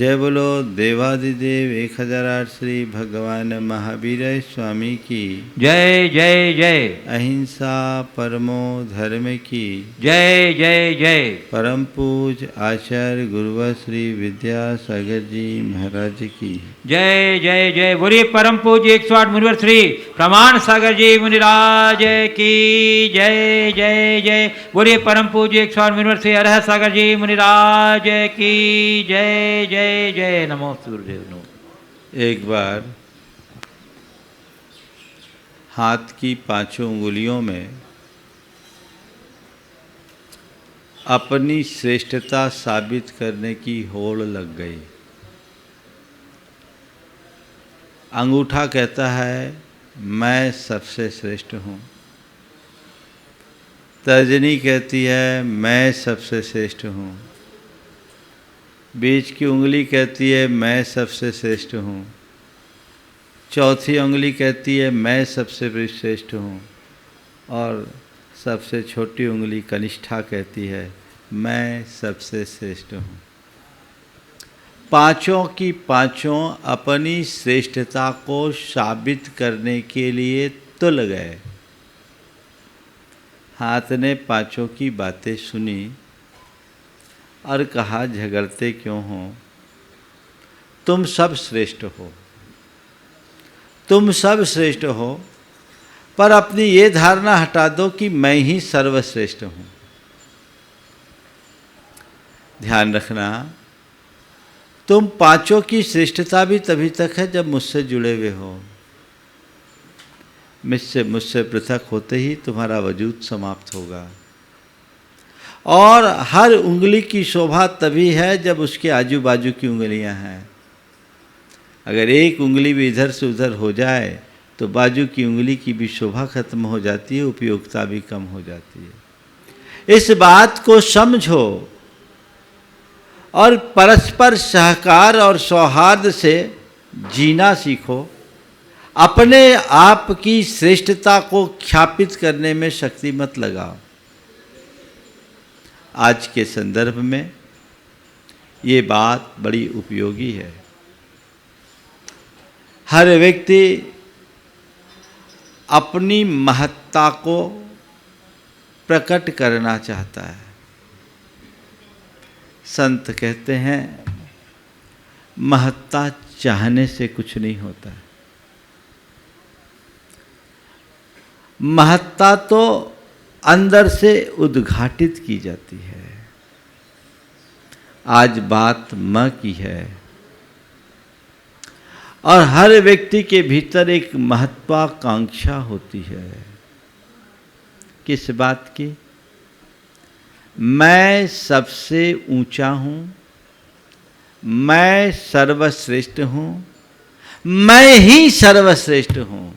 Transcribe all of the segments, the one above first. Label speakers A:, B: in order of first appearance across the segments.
A: जय बोलो देवादिदेव 1008 श्री भगवान महावीर स्वामी की
B: जय जय जय।
A: अहिंसा परमो धर्म की
B: जय जय जय।
A: परम पूज आचार्य गुरुवर श्री विद्यासागर जी महाराज की
B: जय जय जय। बोलिए परम पूज्य 108 मुनिवर श्री प्रमाण सागर जी मुनिराज की जय जय जय। बोलिए परम पूज्य 108 मुनिवर श्री अरहत सागर जी मुनिराज की जय जय जय। नमो सूर्यदेव नमो।
A: एक बार हाथ की पांचों उंगलियों में अपनी श्रेष्ठता साबित करने की होड़ लग गई। अंगूठा कहता है मैं सबसे श्रेष्ठ हूँ, तर्जनी कहती है मैं सबसे श्रेष्ठ हूँ, बीच की उंगली कहती है मैं सबसे श्रेष्ठ हूँ, चौथी उंगली कहती है मैं सबसे श्रेष्ठ हूँ, और सबसे छोटी उंगली कनिष्ठा कहती है मैं सबसे श्रेष्ठ हूँ। पांचों की पांचों अपनी श्रेष्ठता को साबित करने के लिए तुल गए। हाथ ने पांचों की बातें सुनी और कहा झगड़ते क्यों हो, तुम सब श्रेष्ठ हो, तुम सब श्रेष्ठ हो, पर अपनी ये धारणा हटा दो कि मैं ही सर्वश्रेष्ठ हूँ। ध्यान रखना, तुम पांचों की श्रेष्ठता भी तभी तक है जब मुझसे जुड़े हुए हो। मुझसे पृथक होते ही तुम्हारा वजूद समाप्त होगा। और हर उंगली की शोभा तभी है जब उसके आजू बाजू की उंगलियां हैं। अगर एक उंगली भी इधर से उधर हो जाए तो बाजू की उंगली की भी शोभा खत्म हो जाती है, उपयोगिता भी कम हो जाती है। इस बात को समझो और परस्पर सहकार और सौहार्द से जीना सीखो। अपने आप की श्रेष्ठता को ख्यापित करने में शक्ति मत लगाओ। आज के संदर्भ में ये बात बड़ी उपयोगी है। हर व्यक्ति अपनी महत्ता को प्रकट करना चाहता है। संत कहते हैं महत्ता चाहने से कुछ नहीं होता। महत्ता तो अंदर से उद्घाटित की जाती है। आज बात मां की है और हर व्यक्ति के भीतर एक महत्वाकांक्षा होती है। किस बात की? मैं सबसे ऊंचा हूँ, मैं सर्वश्रेष्ठ हूँ, मैं ही सर्वश्रेष्ठ हूँ।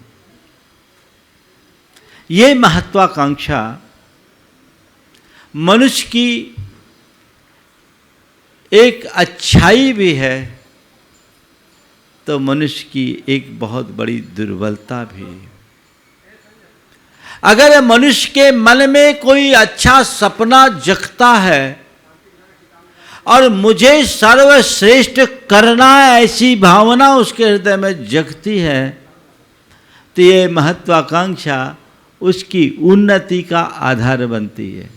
A: ये महत्वाकांक्षा मनुष्य की एक अच्छाई भी है तो मनुष्य की एक बहुत बड़ी दुर्बलता भी। अगर मनुष्य के मन में कोई अच्छा सपना जगता है और मुझे सर्वश्रेष्ठ करना ऐसी भावना उसके हृदय में जगती है तो ये महत्वाकांक्षा उसकी उन्नति का आधार बनती है।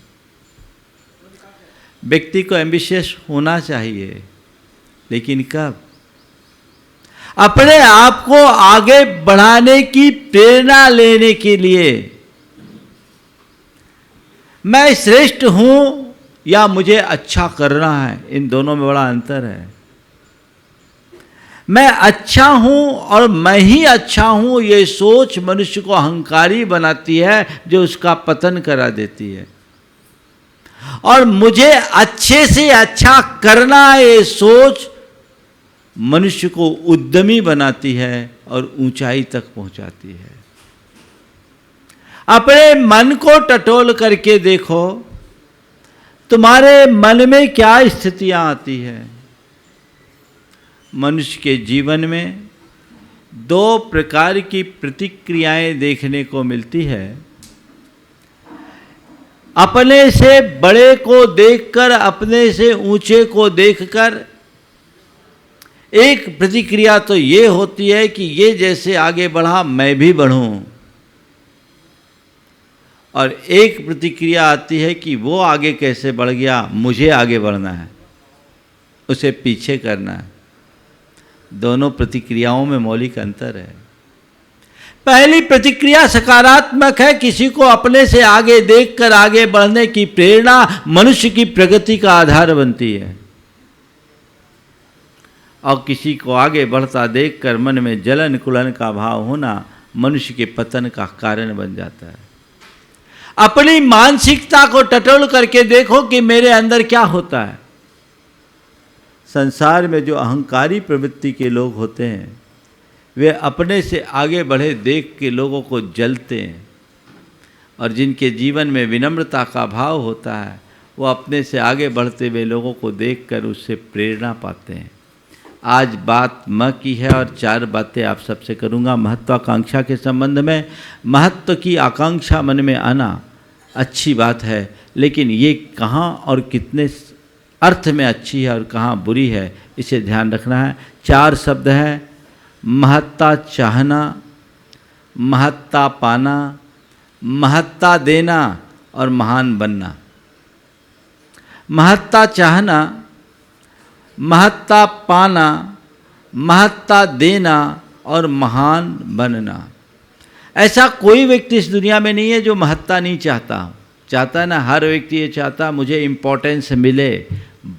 A: व्यक्ति को एम्बिशियस होना चाहिए, लेकिन कब? अपने आप को आगे बढ़ाने की प्रेरणा लेने के लिए। मैं श्रेष्ठ हूं या मुझे अच्छा करना है, इन दोनों में बड़ा अंतर है। मैं अच्छा हूं और मैं ही अच्छा हूं, ये सोच मनुष्य को अहंकारी बनाती है, जो उसका पतन करा देती है। और मुझे अच्छे से अच्छा करना, ये सोच मनुष्य को उद्यमी बनाती है और ऊंचाई तक पहुंचाती है। अपने मन को टटोल करके देखो, तुम्हारे मन में क्या स्थितियां आती है। मनुष्य के जीवन में दो प्रकार की प्रतिक्रियाएं देखने को मिलती है। अपने से बड़े को देखकर, अपने से ऊंचे को देखकर एक प्रतिक्रिया तो ये होती है कि ये जैसे आगे बढ़ा मैं भी बढ़ूं, और एक प्रतिक्रिया आती है कि वो आगे कैसे बढ़ गया, मुझे आगे बढ़ना है, उसे पीछे करना है। दोनों प्रतिक्रियाओं में मौलिक अंतर है। पहली प्रतिक्रिया सकारात्मक है, किसी को अपने से आगे देखकर आगे बढ़ने की प्रेरणा मनुष्य की प्रगति का आधार बनती है, और किसी को आगे बढ़ता देखकर मन में जलन कुलन का भाव होना मनुष्य के पतन का कारण बन जाता है। अपनी मानसिकता को टटोल करके देखो कि मेरे अंदर क्या होता है। संसार में जो अहंकारी प्रवृत्ति के लोग होते हैं वे अपने से आगे बढ़े देख के लोगों को जलते हैं, और जिनके जीवन में विनम्रता का भाव होता है वो अपने से आगे बढ़ते हुए लोगों को देखकर उससे प्रेरणा पाते हैं। आज बात म की है और 4 बातें आप सबसे करूँगा महत्वाकांक्षा के संबंध में। महत्व की आकांक्षा मन में आना अच्छी बात है, लेकिन ये कहाँ और कितने अर्थ में अच्छी है और कहाँ बुरी है, इसे ध्यान रखना है। 4 शब्द हैं: महत्ता चाहना, महत्ता पाना, महत्ता देना और महान बनना। महत्ता चाहना, महत्ता पाना, महत्ता देना और महान बनना। ऐसा कोई व्यक्ति इस दुनिया में नहीं है जो महत्ता नहीं चाहता। चाहता है ना, हर व्यक्ति ये चाहता मुझे इम्पोर्टेंस मिले।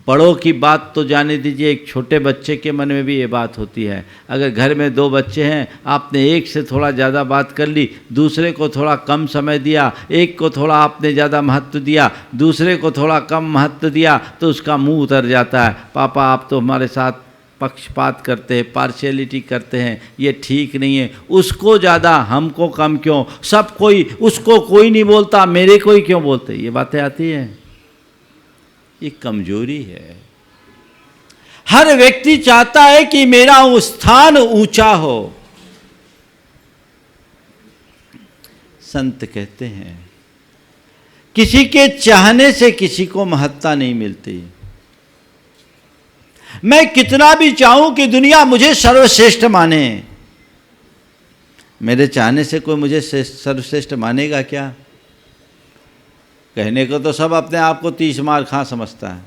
A: बड़ों की बात तो जाने दीजिए, एक छोटे बच्चे के मन में भी ये बात होती है। अगर घर में 2 बच्चे हैं, आपने एक से थोड़ा ज़्यादा बात कर ली, दूसरे को थोड़ा कम समय दिया, एक को थोड़ा आपने ज़्यादा महत्व दिया, दूसरे को थोड़ा कम महत्व दिया, तो उसका मुंह उतर जाता है। पापा आप तो हमारे साथ पक्षपात करते हैं, पार्शियलिटी करते हैं, ये ठीक नहीं है। उसको ज़्यादा हमको कम क्यों, सब कोई, उसको कोई नहीं बोलता मेरे को ही क्यों बोलते, ये बातें आती हैं। ये कमजोरी है। हर व्यक्ति चाहता है कि मेरा स्थान ऊंचा हो। संत कहते हैं किसी के चाहने से किसी को महत्ता नहीं मिलती। मैं कितना भी चाहूं कि दुनिया मुझे सर्वश्रेष्ठ माने, मेरे चाहने से कोई मुझे सर्वश्रेष्ठ मानेगा क्या? कहने को तो सब अपने आप को 30 मार खां समझता है,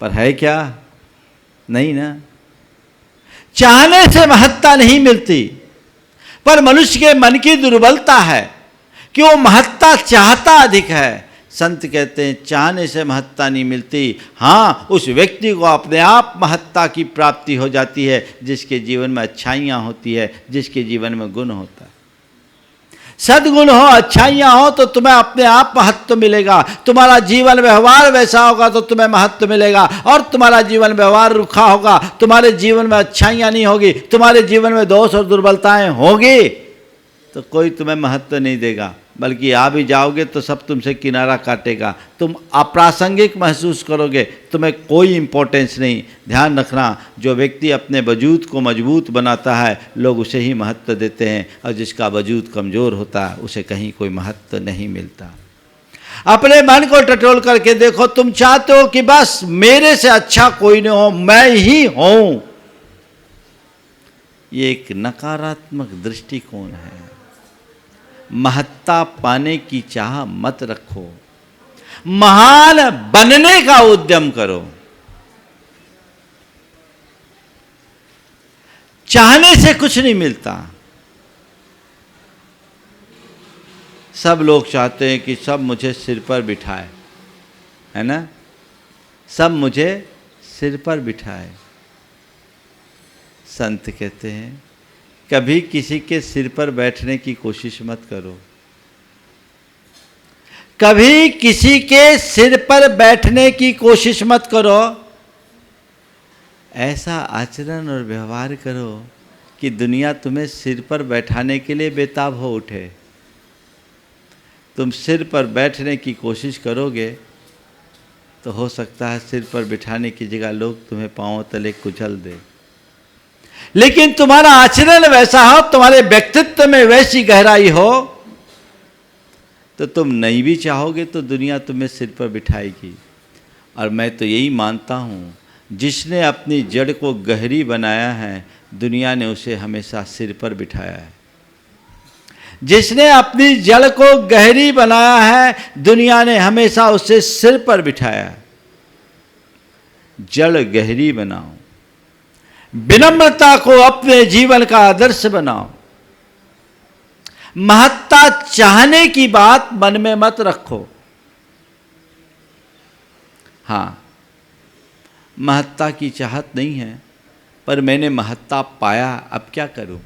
A: पर है क्या? नहीं ना। चाहने से महत्ता नहीं मिलती, पर मनुष्य के मन की दुर्बलता है कि वो महत्ता चाहता अधिक है। संत कहते हैं चाहने से महत्ता नहीं मिलती। हाँ, उस व्यक्ति को अपने आप महत्ता की प्राप्ति हो जाती है जिसके जीवन में अच्छाइयाँ होती है, जिसके जीवन में गुण होता है। सद्गुण हो, अच्छाइयाँ हो तो तुम्हें अपने आप महत्व मिलेगा। तुम्हारा जीवन व्यवहार वैसा होगा तो तुम्हें महत्व मिलेगा, और तुम्हारा जीवन व्यवहार रुखा होगा, तुम्हारे जीवन में अच्छाइयाँ नहीं होगी, तुम्हारे जीवन में दोष और दुर्बलताएं होगी, तो कोई तुम्हें महत्व नहीं देगा। बल्कि आ भी जाओगे तो सब तुमसे किनारा काटेगा, तुम अप्रासंगिक महसूस करोगे, तुम्हें कोई इम्पोर्टेंस नहीं। ध्यान रखना, जो व्यक्ति अपने वजूद को मजबूत बनाता है लोग उसे ही महत्व देते हैं, और जिसका वजूद कमज़ोर होता है उसे कहीं कोई महत्व नहीं मिलता। अपने मन को टटोल करके देखो, तुम चाहते हो कि बस मेरे से अच्छा कोई नहीं हो, मैं ही हूँ। ये एक नकारात्मक दृष्टिकोण है। महत्ता पाने की चाह मत रखो, महान बनने का उद्यम करो। चाहने से कुछ नहीं मिलता। सब लोग चाहते हैं कि सब मुझे सिर पर बिठाए, है ना, सब मुझे सिर पर बिठाए। संत कहते हैं कभी किसी के सिर पर बैठने की कोशिश मत करो। कभी किसी के सिर पर बैठने की कोशिश मत करो। ऐसा आचरण और व्यवहार करो कि दुनिया तुम्हें सिर पर बैठाने के लिए बेताब हो उठे। तुम सिर पर बैठने की कोशिश करोगे तो हो सकता है सिर पर बिठाने की जगह लोग तुम्हें पांव तले कुचल दे। लेकिन तुम्हारा आचरण वैसा हो, तुम्हारे व्यक्तित्व में वैसी गहराई हो, तो तुम नहीं भी चाहोगे तो दुनिया तुम्हें सिर पर बिठाएगी। और मैं तो यही मानता हूँ जिसने अपनी जड़ को गहरी बनाया है, दुनिया ने उसे हमेशा सिर पर बिठाया है। जिसने अपनी जड़ को गहरी बनाया है, दुनिया ने हमेशा उसे सिर पर बिठाया है। जड़ गहरी बनाओ, विनम्रता को अपने जीवन का आदर्श बनाओ। महत्ता चाहने की बात मन में मत रखो। हाँ, महत्ता की चाहत नहीं है, पर मैंने महत्ता पाया, अब क्या करूं।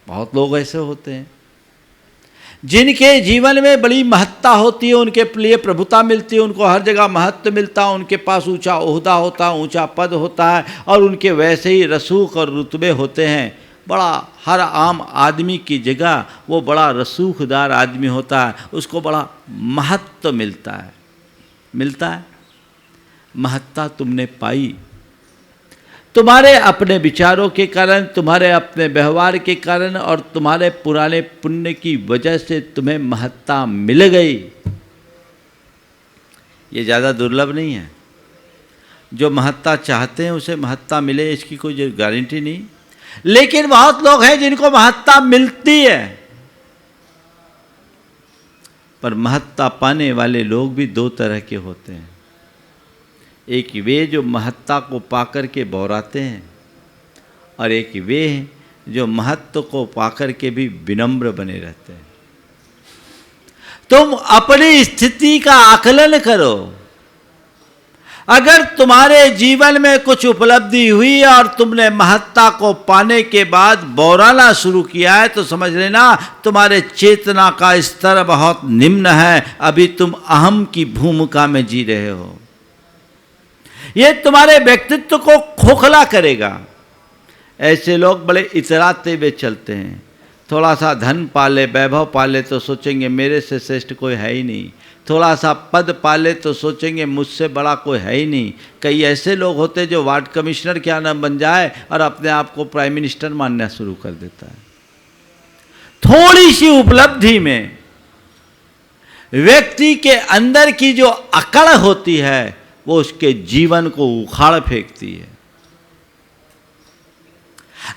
A: बहुत लोग ऐसे होते हैं जिनके जीवन में बड़ी महत्ता होती है, उनके लिए प्रभुता मिलती है, उनको हर जगह महत्व मिलता है, उनके पास ऊंचा ओहदा होता है, ऊंचा पद होता है, और उनके वैसे ही रसूख और रुतबे होते हैं। बड़ा हर आम आदमी की जगह वो बड़ा रसूखदार आदमी होता है, उसको बड़ा महत्व मिलता है। महत्ता तुमने पाई, तुम्हारे अपने विचारों के कारण, तुम्हारे अपने व्यवहार के कारण और तुम्हारे पुराने पुण्य की वजह से तुम्हें महत्ता मिल गई। ये ज़्यादा दुर्लभ नहीं है। जो महत्ता चाहते हैं उसे महत्ता मिले, इसकी कोई गारंटी नहीं। लेकिन बहुत लोग हैं जिनको महत्ता मिलती है, पर महत्ता पाने वाले लोग भी दो तरह के होते हैं। एक वे जो महत्ता को पाकर के बौराते हैं, और एक वे जो महत्व को पाकर के भी विनम्र बने रहते हैं। तुम अपनी स्थिति का आकलन करो। अगर तुम्हारे जीवन में कुछ उपलब्धि हुई और तुमने महत्ता को पाने के बाद बौराना शुरू किया है, तो समझ लेना तुम्हारे चेतना का स्तर बहुत निम्न है। अभी तुम अहम की भूमिका में जी रहे हो। ये तुम्हारे व्यक्तित्व को खोखला करेगा। ऐसे लोग बड़े इतराते हुए चलते हैं। थोड़ा सा धन पाले, वैभव पाले तो सोचेंगे मेरे से श्रेष्ठ कोई है ही नहीं। थोड़ा सा पद पाले तो सोचेंगे मुझसे बड़ा कोई है ही नहीं। कई ऐसे लोग होते जो वार्ड कमिश्नर क्या ना बन जाए और अपने आप को प्राइम मिनिस्टर मानना शुरू कर देता है। थोड़ी सी उपलब्धि में व्यक्ति के अंदर की जो अकड़ होती है, वो उसके जीवन को उखाड़ फेंकती है।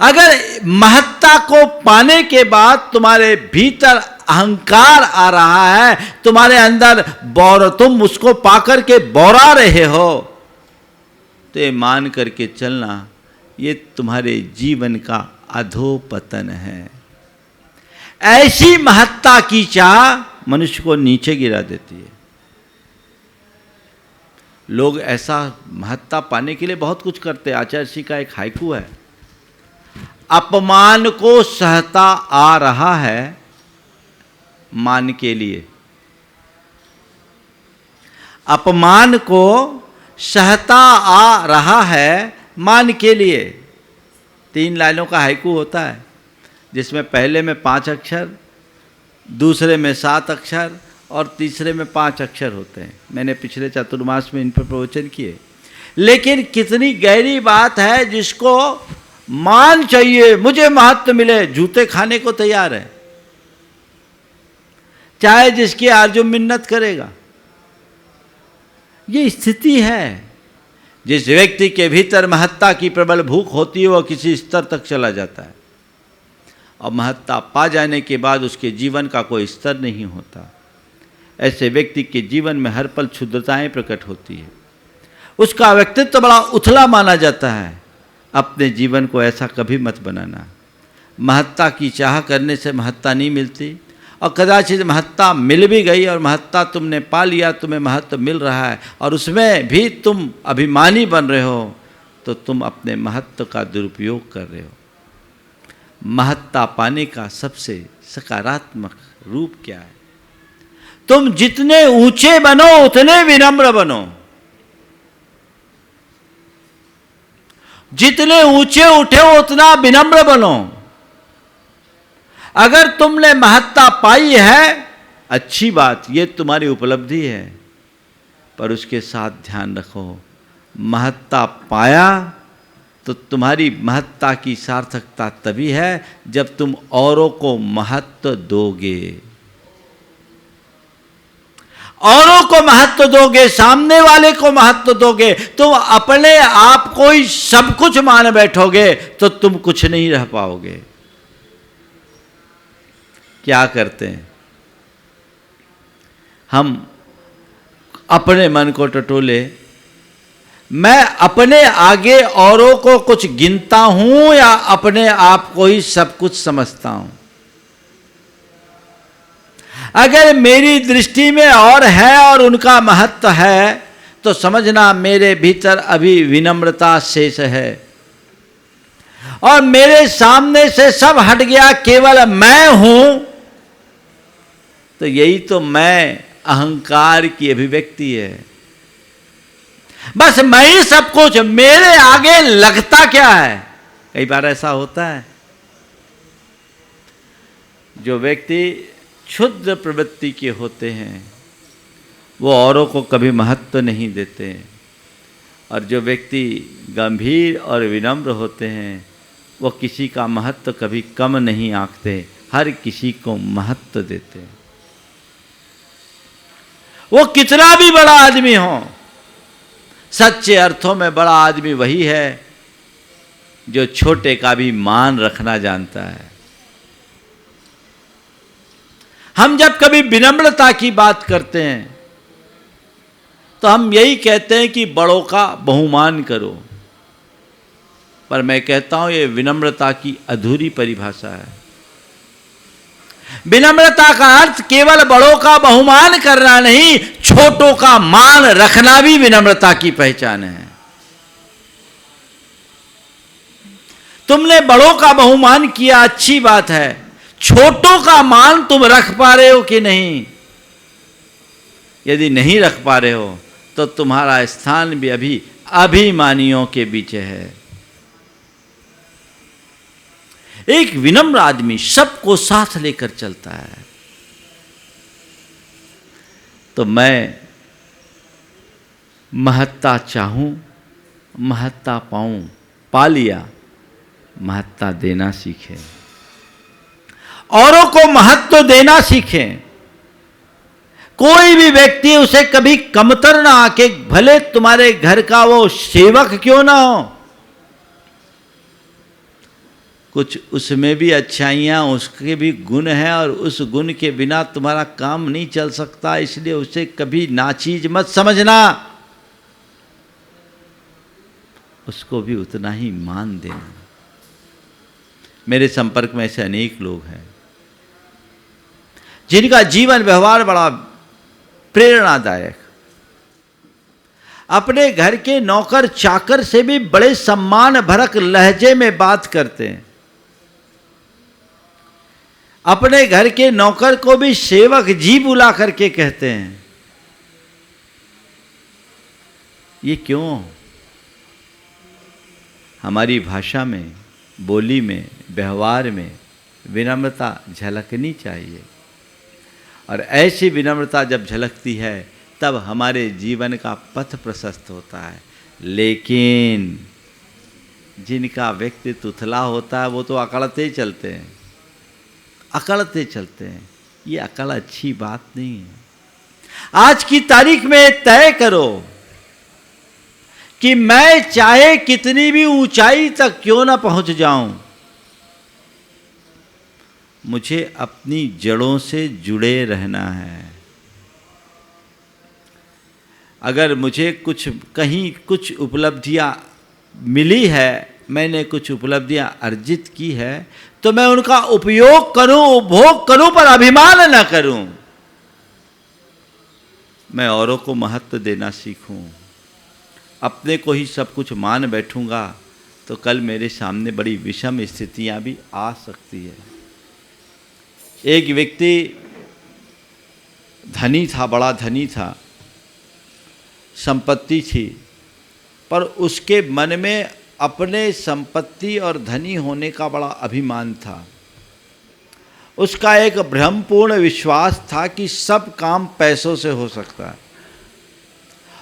A: अगर महत्ता को पाने के बाद तुम्हारे भीतर अहंकार आ रहा है, तुम्हारे अंदर तुम उसको पाकर के बौरा रहे हो, तो ये मान करके चलना, ये तुम्हारे जीवन का अधोपतन है। ऐसी महत्ता की चाह मनुष्य को नीचे गिरा देती है। लोग ऐसा महत्ता पाने के लिए बहुत कुछ करते हैं। आचार्य श्री का एक हाइकू है, अपमान को सहता आ रहा है मान के लिए। अपमान को सहता आ रहा है मान के लिए। 3 लाइनों का हाइकू होता है, जिसमें पहले में 5 अक्षर, दूसरे में 7 अक्षर और तीसरे में 5 अक्षर होते हैं। मैंने पिछले चातुर्मास में इन पर प्रवचन किए। लेकिन कितनी गहरी बात है, जिसको मान चाहिए, मुझे महत्व मिले, जूते खाने को तैयार है, चाहे जिसकी आरजू मिन्नत करेगा। ये स्थिति है। जिस व्यक्ति के भीतर महत्ता की प्रबल भूख होती है, वह किसी स्तर तक चला जाता है, और महत्ता पा जाने के बाद उसके जीवन का कोई स्तर नहीं होता। ऐसे व्यक्ति के जीवन में हर पल क्षुद्रताएं प्रकट होती है। उसका व्यक्तित्व बड़ा उथला माना जाता है। अपने जीवन को ऐसा कभी मत बनाना। महत्ता की चाह करने से महत्ता नहीं मिलती, और कदाचित महत्ता मिल भी गई और महत्ता तुमने पा लिया, तुम्हें महत्व मिल रहा है और उसमें भी तुम अभिमानी बन रहे हो, तो तुम अपने महत्व का दुरुपयोग कर रहे हो। महत्ता पाने का सबसे सकारात्मक रूप क्या है? तुम जितने ऊंचे बनो उतने विनम्र बनो। जितने ऊंचे उठे उतना विनम्र बनो। अगर तुमने महत्ता पाई है, अच्छी बात, ये तुम्हारी उपलब्धि है, पर उसके साथ ध्यान रखो, महत्ता पाया तो तुम्हारी महत्ता की सार्थकता तभी है जब तुम औरों को महत्व दोगे। औरों को महत्व दोगे, सामने वाले को महत्व दोगे, तुम अपने आप को ही सब कुछ मान बैठोगे तो तुम कुछ नहीं रह पाओगे। क्या करते हैं हम? अपने मन को टटोले, मैं अपने आगे औरों को कुछ गिनता हूं या अपने आप को ही सब कुछ समझता हूं? अगर मेरी दृष्टि में और है और उनका महत्व है तो समझना मेरे भीतर अभी विनम्रता शेष है और मेरे सामने से सब हट गया, केवल मैं हूं। तो यही तो मैं अहंकार की अभिव्यक्ति है। बस मैं ही सब कुछ, मेरे आगे लगता क्या है? कई बार ऐसा होता है, जो व्यक्ति क्षुद्र प्रवृत्ति के होते हैं वो औरों को कभी महत्व नहीं देते, और जो व्यक्ति गंभीर और विनम्र होते हैं वो किसी का महत्व कभी कम नहीं आंकते, हर किसी को महत्व देते हैं। वो कितना भी बड़ा आदमी हो, सच्चे अर्थों में बड़ा आदमी वही है जो छोटे का भी मान रखना जानता है। हम जब कभी विनम्रता की बात करते हैं तो हम यही कहते हैं कि बड़ों का बहुमान करो, पर मैं कहता हूं ये विनम्रता की अधूरी परिभाषा है। विनम्रता का अर्थ केवल बड़ों का बहुमान करना नहीं, छोटों का मान रखना भी विनम्रता की पहचान है। तुमने बड़ों का बहुमान किया, अच्छी बात है, छोटों का मान तुम रख पा रहे हो कि नहीं? यदि नहीं रख पा रहे हो तो तुम्हारा स्थान भी अभी अभिमानियों के बीच है। एक विनम्र आदमी सबको साथ लेकर चलता है। तो मैं महत्ता चाहूं, महत्ता पाऊं, पा लिया, महत्ता देना सीखें, औरों को महत्व देना सीखें। कोई भी व्यक्ति उसे कभी कमतर ना आके, भले तुम्हारे घर का वो सेवक क्यों ना हो, कुछ उसमें भी अच्छाइयाँ, उसके भी गुण हैं और उस गुण के बिना तुम्हारा काम नहीं चल सकता, इसलिए उसे कभी नाचीज मत समझना, उसको भी उतना ही मान देना। मेरे संपर्क में ऐसे अनेक लोग हैं जिनका जीवन व्यवहार बड़ा प्रेरणादायक, अपने घर के नौकर चाकर से भी बड़े सम्मान भरक लहजे में बात करते हैं, अपने घर के नौकर को भी सेवक जी बुला करके कहते हैं। ये क्यों? हमारी भाषा में, बोली में, व्यवहार में विनम्रता झलकनी चाहिए, और ऐसी विनम्रता जब झलकती है तब हमारे जीवन का पथ प्रशस्त होता है। लेकिन जिनका व्यक्तित्व उथला होता है वो तो अकड़ते चलते हैं, अकड़ते चलते हैं। ये अकड़ अच्छी बात नहीं है। आज की तारीख में तय करो कि मैं चाहे कितनी भी ऊंचाई तक क्यों ना पहुंच जाऊं, मुझे अपनी जड़ों से जुड़े रहना है। अगर मुझे कहीं कुछ उपलब्धियां मिली है, मैंने कुछ उपलब्धियां अर्जित की है, तो मैं उनका उपयोग करूं, उपभोग करूं, पर अभिमान न करूं। मैं औरों को महत्व देना सीखूं। अपने को ही सब कुछ मान बैठूंगा तो कल मेरे सामने बड़ी विषम स्थितियां भी आ सकती है। एक व्यक्ति धनी था, बड़ा धनी था, संपत्ति थी, पर उसके मन में अपने संपत्ति और धनी होने का बड़ा अभिमान था। उसका एक भ्रमपूर्ण विश्वास था कि सब काम पैसों से हो सकता है,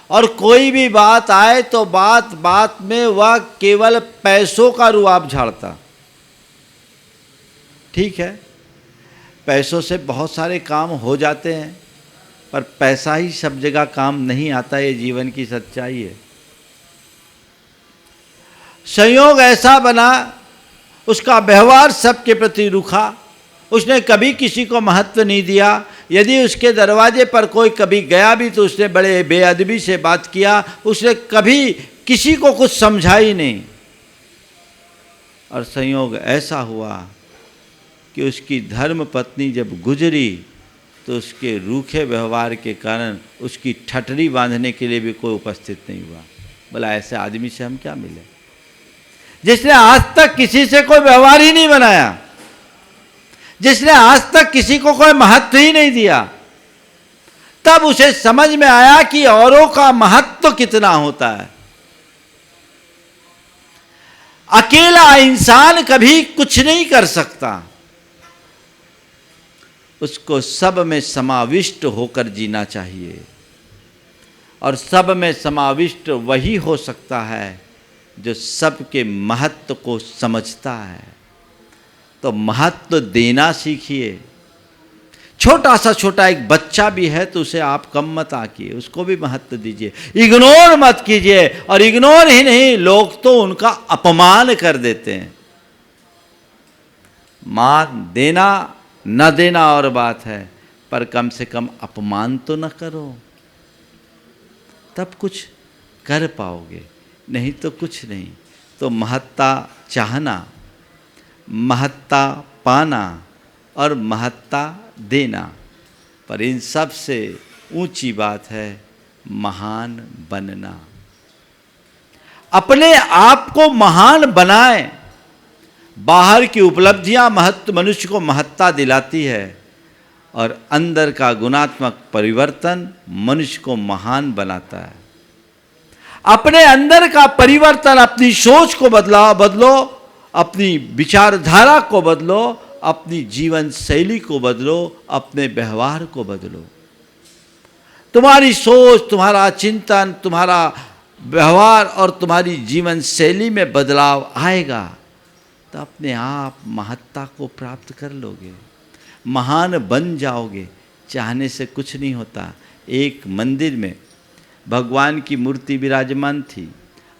A: और कोई भी बात आए तो बात बात में वह केवल पैसों का रुआब झाड़ता। ठीक है, पैसों से बहुत सारे काम हो जाते हैं, पर पैसा ही सब जगह काम नहीं आता, ये जीवन की सच्चाई है। संयोग ऐसा बना, उसका व्यवहार सबके प्रति रूखा, उसने कभी किसी को महत्व नहीं दिया। यदि उसके दरवाजे पर कोई कभी गया भी तो उसने बड़े बेअदबी से बात किया, उसने कभी किसी को कुछ समझा ही नहीं। और संयोग ऐसा हुआ कि उसकी धर्म पत्नी जब गुजरी तो उसके रूखे व्यवहार के कारण उसकी ठठरी बांधने के लिए भी कोई उपस्थित नहीं हुआ। बोला ऐसे आदमी से हम क्या मिले, जिसने आज तक किसी से कोई व्यवहार ही नहीं बनाया, जिसने आज तक किसी को कोई महत्व ही नहीं दिया। तब उसे समझ में आया कि औरों का महत्व कितना होता है। अकेला इंसान कभी कुछ नहीं कर सकता, उसको सब में समाविष्ट होकर जीना चाहिए। और सब में समाविष्ट वही हो सकता है जो सबके महत्व को समझता है। तो महत्व देना सीखिए। छोटा सा छोटा एक बच्चा भी है तो उसे आप कम मत आकिए, उसको भी महत्व दीजिए, इग्नोर मत कीजिए। और इग्नोर ही नहीं, लोग तो उनका अपमान कर देते हैं। मान देना न देना और बात है, पर कम से कम अपमान तो न करो, तब कुछ कर पाओगे, नहीं तो कुछ नहीं। तो महत्ता चाहना, महत्ता पाना और महत्ता देना, पर इन सब से ऊंची बात है महान बनना। अपने आप को महान बनाएं। बाहर की उपलब्धियां महत्व मनुष्य को महत्ता दिलाती है, और अंदर का गुणात्मक परिवर्तन मनुष्य को महान बनाता है। अपने अंदर का परिवर्तन, अपनी सोच को बदलो, अपनी विचारधारा को बदलो, अपनी जीवन शैली को बदलो, अपने व्यवहार को बदलो। तुम्हारी सोच, तुम्हारा चिंतन, तुम्हारा व्यवहार और तुम्हारी जीवन शैली में बदलाव आएगा तो अपने आप महत्ता को प्राप्त कर लोगे, महान बन जाओगे। चाहने से कुछ नहीं होता। एक मंदिर में भगवान की मूर्ति विराजमान थी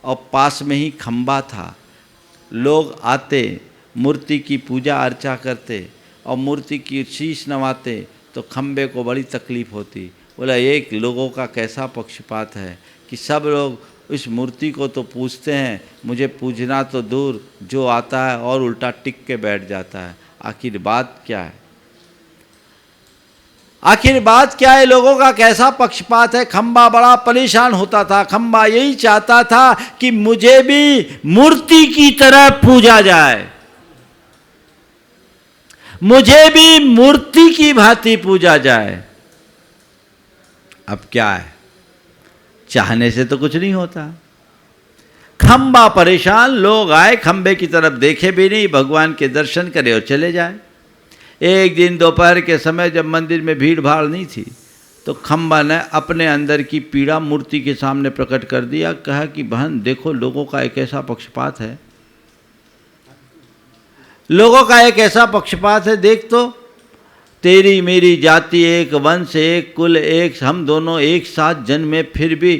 A: और पास में ही खंबा था। लोग आते, मूर्ति की पूजा अर्चा करते और मूर्ति की शीश नवाते तो खंबे को बड़ी तकलीफ होती। बोला एक लोगों का कैसा पक्षपात है कि सब लोग इस मूर्ति को तो पूजते हैं, मुझे पूजना तो दूर, जो आता है और उल्टा टिक के बैठ जाता है। आखिर बात क्या है? आखिर बात क्या है? लोगों का कैसा पक्षपात है? खंबा बड़ा परेशान होता था। खंबा यही चाहता था कि मुझे भी मूर्ति की तरह पूजा जाए, मुझे भी मूर्ति की भांति पूजा जाए। अब क्या है? चाहने से तो कुछ नहीं होता। खंबा परेशान, लोग आए, खंबे की तरफ देखे भी नहीं, भगवान के दर्शन करे और चले जाए। एक दिन दोपहर के समय जब मंदिर में भीड़ भाड़ नहीं थी तो खंबा ने अपने अंदर की पीड़ा मूर्ति के सामने प्रकट कर दिया। कहा कि बहन देखो, लोगों का एक ऐसा पक्षपात है, लोगों का एक ऐसा पक्षपात है। देख तो, तेरी मेरी जाति एक, वंश एक, कुल एक, हम दोनों एक साथ जन्मे, फिर भी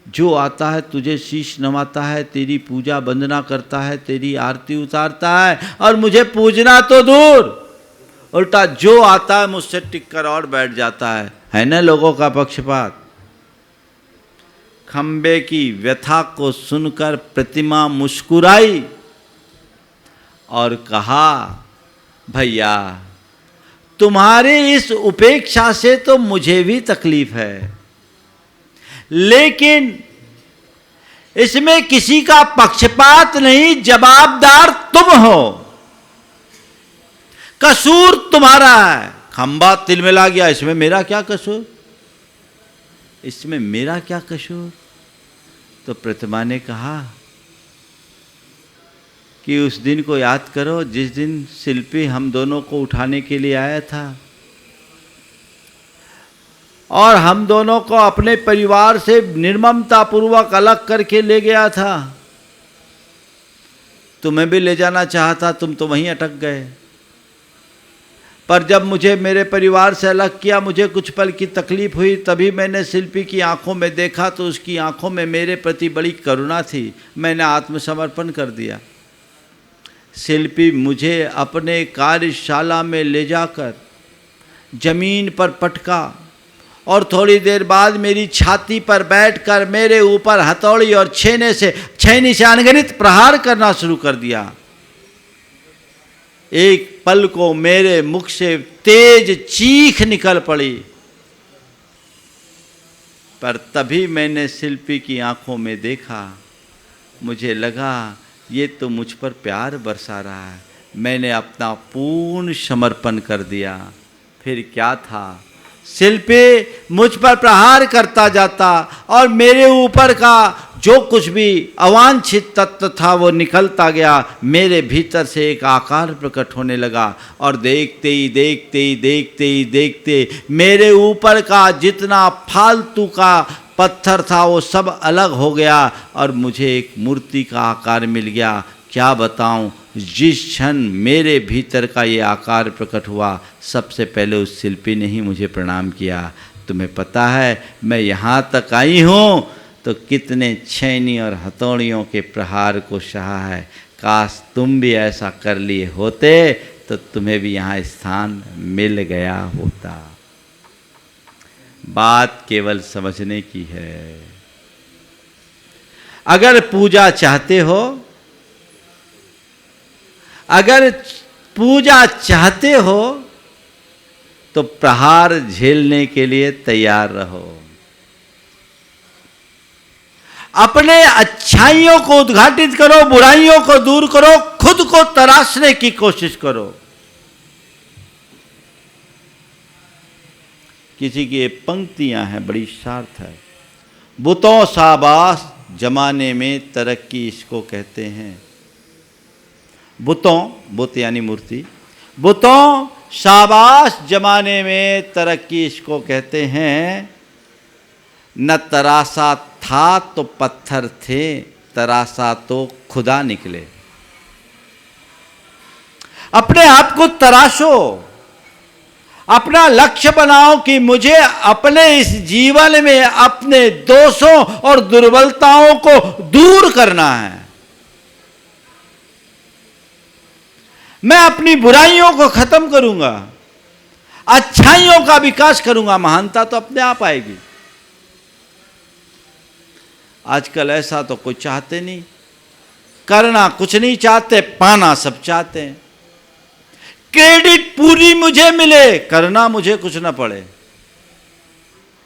A: जो आता है तुझे शीश नवाता है, तेरी पूजा वंदना करता है, तेरी आरती उतारता है, और मुझे पूजना तो दूर, उल्टा जो आता है मुझसे टिक कर और बैठ जाता है ना लोगों का पक्षपात। खंबे की व्यथा को सुनकर प्रतिमा मुस्कुराई और कहा, भैया तुम्हारी इस उपेक्षा से तो मुझे भी तकलीफ है, लेकिन इसमें किसी का पक्षपात नहीं, जवाबदार तुम हो, कसूर तुम्हारा है। खंबा तिलमिला गया, इसमें मेरा क्या कसूर, इसमें मेरा क्या कसूर? तो प्रतिमा ने कहा कि उस दिन को याद करो जिस दिन शिल्पी हम दोनों को उठाने के लिए आया था और हम दोनों को अपने परिवार से निर्ममता पूर्वक अलग करके ले गया था। तुम्हें भी ले जाना चाहता, तुम तो वहीं अटक गए। पर जब मुझे मेरे परिवार से अलग किया, मुझे कुछ पल की तकलीफ हुई, तभी मैंने शिल्पी की आंखों में देखा तो उसकी आंखों में मेरे प्रति बड़ी करुणा थी। मैंने आत्मसमर्पण कर दिया। शिल्पी मुझे अपने कार्यशाला में ले जाकर जमीन पर पटका और थोड़ी देर बाद मेरी छाती पर बैठकर मेरे ऊपर हथौड़ी और छेनी से अनगिनत प्रहार करना शुरू कर दिया। एक पल को मेरे मुख से तेज चीख निकल पड़ी, पर तभी मैंने शिल्पी की आंखों में देखा। मुझे लगा ये तो मुझ पर प्यार बरसा रहा है। मैंने अपना पूर्ण समर्पण कर दिया। फिर क्या था, शिल्पी मुझ पर प्रहार करता जाता और मेरे ऊपर का जो कुछ भी अवांछित तत्व था वो निकलता गया। मेरे भीतर से एक आकार प्रकट होने लगा और देखते ही मेरे ऊपर का जितना फालतू का पत्थर था वो सब अलग हो गया और मुझे एक मूर्ति का आकार मिल गया। क्या बताऊं, जिस क्षण मेरे भीतर का ये आकार प्रकट हुआ, सबसे पहले उस शिल्पी ने ही मुझे प्रणाम किया। तुम्हें पता है मैं यहाँ तक आई हूँ तो कितने छेनी और हथौड़ियों के प्रहार को सहा है। काश तुम भी ऐसा कर लिए होते तो तुम्हें भी यहाँ स्थान मिल गया होता। बात केवल समझने की है। अगर पूजा चाहते हो, अगर पूजा चाहते हो तो प्रहार झेलने के लिए तैयार रहो। अपने अच्छाइयों को उद्घाटित करो, बुराइयों को दूर करो, खुद को तराशने की कोशिश करो। किसी की ये पंक्तियां हैं, बड़ी सार्थ है। बुतों शाबाश जमाने में तरक्की इसको कहते हैं। बुतों, बुत यानी मूर्ति, बुतों शाबाश जमाने में तरक्की इसको कहते हैं। न तरासा था तो पत्थर थे, तरासा तो खुदा निकले। अपने आप को तराशो, अपना लक्ष्य बनाओ कि मुझे अपने इस जीवन में अपने दोषों और दुर्बलताओं को दूर करना है। मैं अपनी बुराइयों को खत्म करूंगा, अच्छाइयों का विकास करूंगा। महानता तो अपने आप आएगी। आजकल ऐसा तो कोई चाहते नहीं, करना कुछ नहीं चाहते, पाना सब चाहते हैं। क्रेडिट पूरी मुझे मिले, करना मुझे कुछ ना पड़े।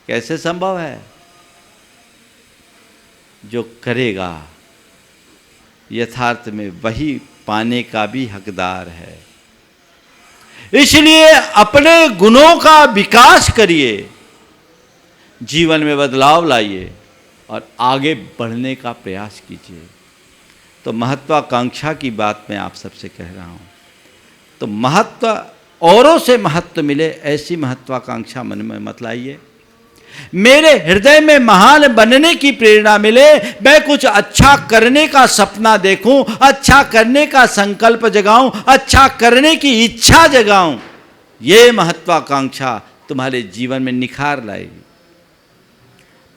A: कैसे संभव है? जो करेगा यथार्थ में वही पाने का भी हकदार है। इसलिए अपने गुणों का विकास करिए, जीवन में बदलाव लाइए और आगे बढ़ने का प्रयास कीजिए। तो महत्वाकांक्षा की बात मैं आप सबसे कह रहा हूँ। तो महत्व, औरों से महत्व मिले ऐसी महत्वाकांक्षा मन में मत लाइए। मेरे हृदय में महान बनने की प्रेरणा मिले, मैं कुछ अच्छा करने का सपना देखूं, अच्छा करने का संकल्प जगाऊं, अच्छा करने की इच्छा जगाऊं, ये महत्वाकांक्षा तुम्हारे जीवन में निखार लाएगी।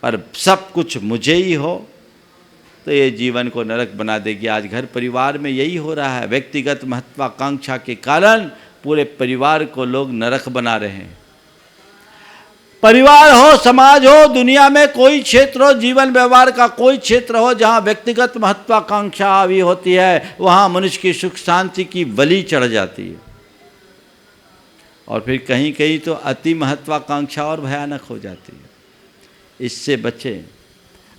A: पर सब कुछ मुझे ही हो तो ये जीवन को नरक बना देगी। आज घर परिवार में यही हो रहा है। व्यक्तिगत महत्वाकांक्षा के कारण पूरे परिवार को लोग नरक बना रहे हैं। परिवार हो, समाज हो, दुनिया में कोई क्षेत्र हो, जीवन व्यवहार का कोई क्षेत्र हो, जहाँ व्यक्तिगत महत्वाकांक्षा हावी होती है, वहाँ मनुष्य की सुख शांति की बलि चढ़ जाती है। और फिर कहीं कहीं तो अति महत्वाकांक्षा और भयानक हो जाती है। इससे बचें,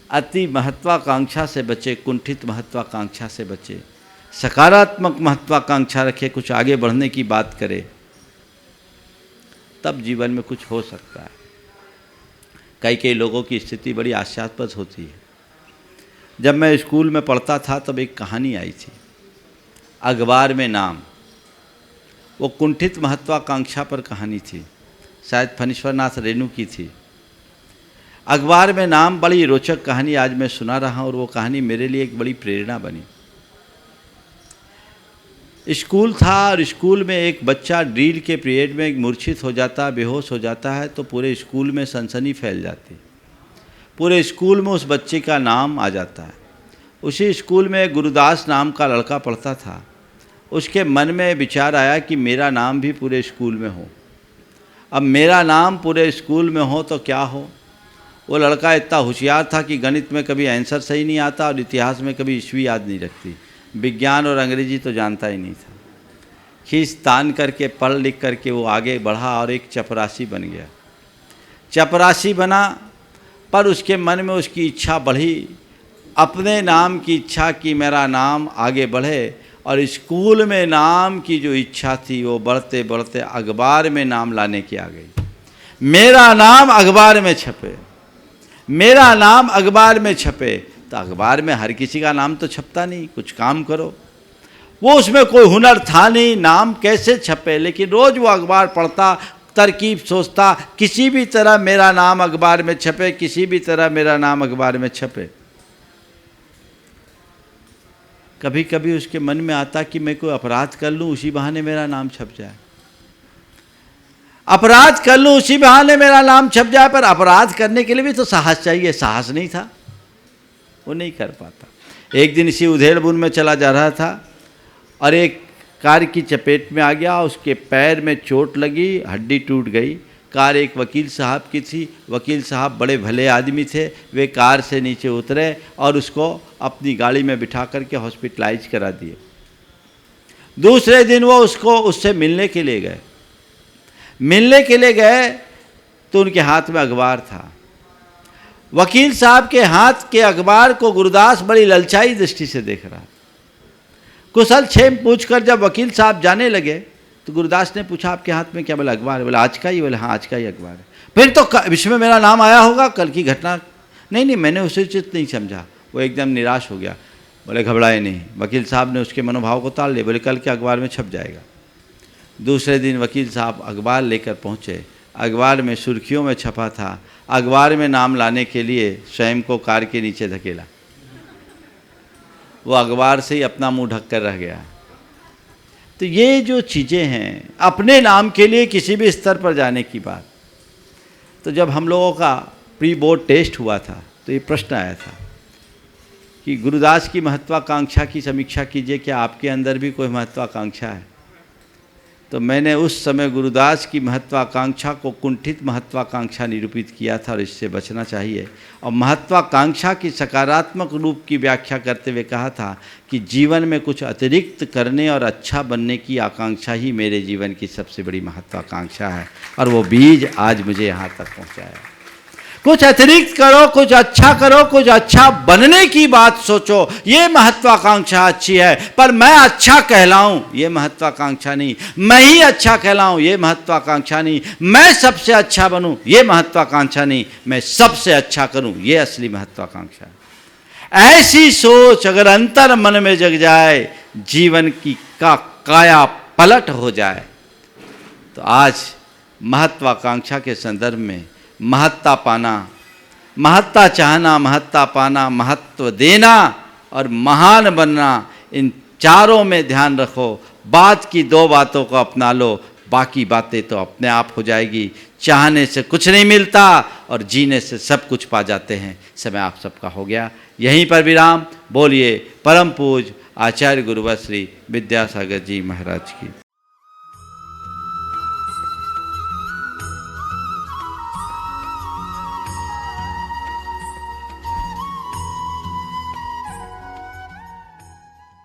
A: अति महत्वाकांक्षा से बचे, कुंठित महत्वाकांक्षा से बचे, सकारात्मक महत्वाकांक्षा रखे, कुछ आगे बढ़ने की बात करे, तब जीवन में कुछ हो सकता है। कई लोगों की स्थिति बड़ी आशास्पद होती है। जब मैं स्कूल में पढ़ता था तब एक कहानी आई थी, अखबार में नाम, वो कुंठित महत्वाकांक्षा पर कहानी थी, शायद फणीश्वरनाथ रेणु की थी। अखबार में नाम, बड़ी रोचक कहानी आज मैं सुना रहा हूँ और वो कहानी मेरे लिए एक बड़ी प्रेरणा बनी। स्कूल था और स्कूल में एक बच्चा ड्रिल के पीरियड में मूर्छित हो जाता, बेहोश हो जाता है तो पूरे स्कूल में सनसनी फैल जाती। पूरे स्कूल में उस बच्चे का नाम आ जाता है। उसी स्कूल में एक गुरुदास नाम का लड़का पढ़ता था। उसके मन में विचार आया कि मेरा नाम भी पूरे स्कूल में हो। अब मेरा नाम पूरे स्कूल में हो तो क्या हो। वो लड़का इतना होशियार था कि गणित में कभी आंसर सही नहीं आता और इतिहास में कभी ईस्वी याद नहीं रखती। विज्ञान और अंग्रेजी तो जानता ही नहीं था। खींच तान करके पढ़ लिख करके वो आगे बढ़ा और एक चपरासी बन गया। चपरासी बना, पर उसके मन में उसकी इच्छा बढ़ी, अपने नाम की इच्छा कि मेरा नाम आगे बढ़े। और स्कूल में नाम की जो इच्छा थी वो बढ़ते बढ़ते अखबार में नाम लाने की आ गई। मेरा नाम अखबार में छपे, मेरा नाम अखबार में छपे। तो अखबार में हर किसी का नाम तो छपता नहीं, कुछ काम करो। वो उसमें कोई हुनर था नहीं, नाम कैसे छपे, लेकिन रोज़ वो अखबार पढ़ता, तरकीब सोचता, किसी भी तरह मेरा नाम अखबार में छपे, किसी भी तरह मेरा नाम अखबार में छपे। कभी कभी उसके मन में आता कि मैं कोई अपराध कर लूँ, उसी बहाने मेरा नाम छप जाए। अपराध कर लूँ, उसी बहाने मेरा नाम छप जाए। पर अपराध करने के लिए भी तो साहस चाहिए, साहस नहीं था, वो नहीं कर पाता। एक दिन इसी उधेड़बुन में चला जा रहा था और एक कार की चपेट में आ गया। उसके पैर में चोट लगी, हड्डी टूट गई। कार एक वकील साहब की थी। वकील साहब बड़े भले आदमी थे। वे कार से नीचे उतरे और उसको अपनी गाड़ी में बिठा करके हॉस्पिटलाइज करा दिए। दूसरे दिन वो उससे मिलने के लिए गए। मिलने के लिए गए तो उनके हाथ में अखबार था। वकील साहब के हाथ के अखबार को गुरुदास बड़ी ललचाई दृष्टि से देख रहा। कुशल क्षेम पूछकर जब वकील साहब जाने लगे तो गुरुदास ने पूछा, आपके हाथ में क्या? बोला अखबार है। बोला आज का ही? बोले हाँ आज का ही अखबार है। फिर तो इसमें मेरा नाम आया होगा, कल की घटना। नहीं, मैंने उसे उचित नहीं समझा। वो एकदम निराश हो गया। बोले घबराए नहीं। वकील साहब ने उसके मनोभाव को ताल लिया। बोले कल के अखबार में छप जाएगा। दूसरे दिन वकील साहब अखबार लेकर पहुँचे। अखबार में सुर्खियों में छपा था। अखबार में नाम लाने के लिए स्वयं को कार के नीचे धकेला। वो अखबार से ही अपना मुंह ढक कर रह गया। तो ये जो चीज़ें हैं, अपने नाम के लिए किसी भी स्तर पर जाने की बात। तो जब हम लोगों का प्री बोर्ड टेस्ट हुआ था तो ये प्रश्न आया था कि गुरुदास की महत्वाकांक्षा की समीक्षा कीजिए, क्या आपके अंदर भी कोई महत्वाकांक्षा है? तो मैंने उस समय गुरुदास की महत्वाकांक्षा को कुंठित महत्वाकांक्षा निरूपित किया था और इससे बचना चाहिए। और महत्वाकांक्षा की सकारात्मक रूप की व्याख्या करते हुए कहा था कि जीवन में कुछ अतिरिक्त करने और अच्छा बनने की आकांक्षा ही मेरे जीवन की सबसे बड़ी महत्वाकांक्षा है। और वो बीज आज मुझे यहाँ तक पहुँचाया। कुछ अतिरिक्त करो, कुछ अच्छा करो, कुछ अच्छा बनने की बात सोचो, ये महत्वाकांक्षा अच्छी है। पर मैं अच्छा कहलाऊं, ये महत्वाकांक्षा नहीं। मैं ही अच्छा कहलाऊं, ये महत्वाकांक्षा नहीं। मैं सबसे अच्छा बनूं, ये महत्वाकांक्षा नहीं। मैं सबसे अच्छा करूं, ये असली महत्वाकांक्षा है। ऐसी सोच अगर अंतर मन में जग जाए, जीवन की काया पलट हो जाए। तो आज महत्वाकांक्षा के संदर्भ में महत्ता पाना, महत्ता चाहना, महत्ता पाना, महत्व देना और महान बनना, इन चारों में ध्यान रखो। बात की दो बातों को अपना लो, बाकी बातें तो अपने आप हो जाएगी। चाहने से कुछ नहीं मिलता और जीने से सब कुछ पा जाते हैं। समय आप सबका हो गया, यहीं पर विराम। बोलिए परम पूज आचार्य गुरुवर श्री विद्यासागर जी महाराज की।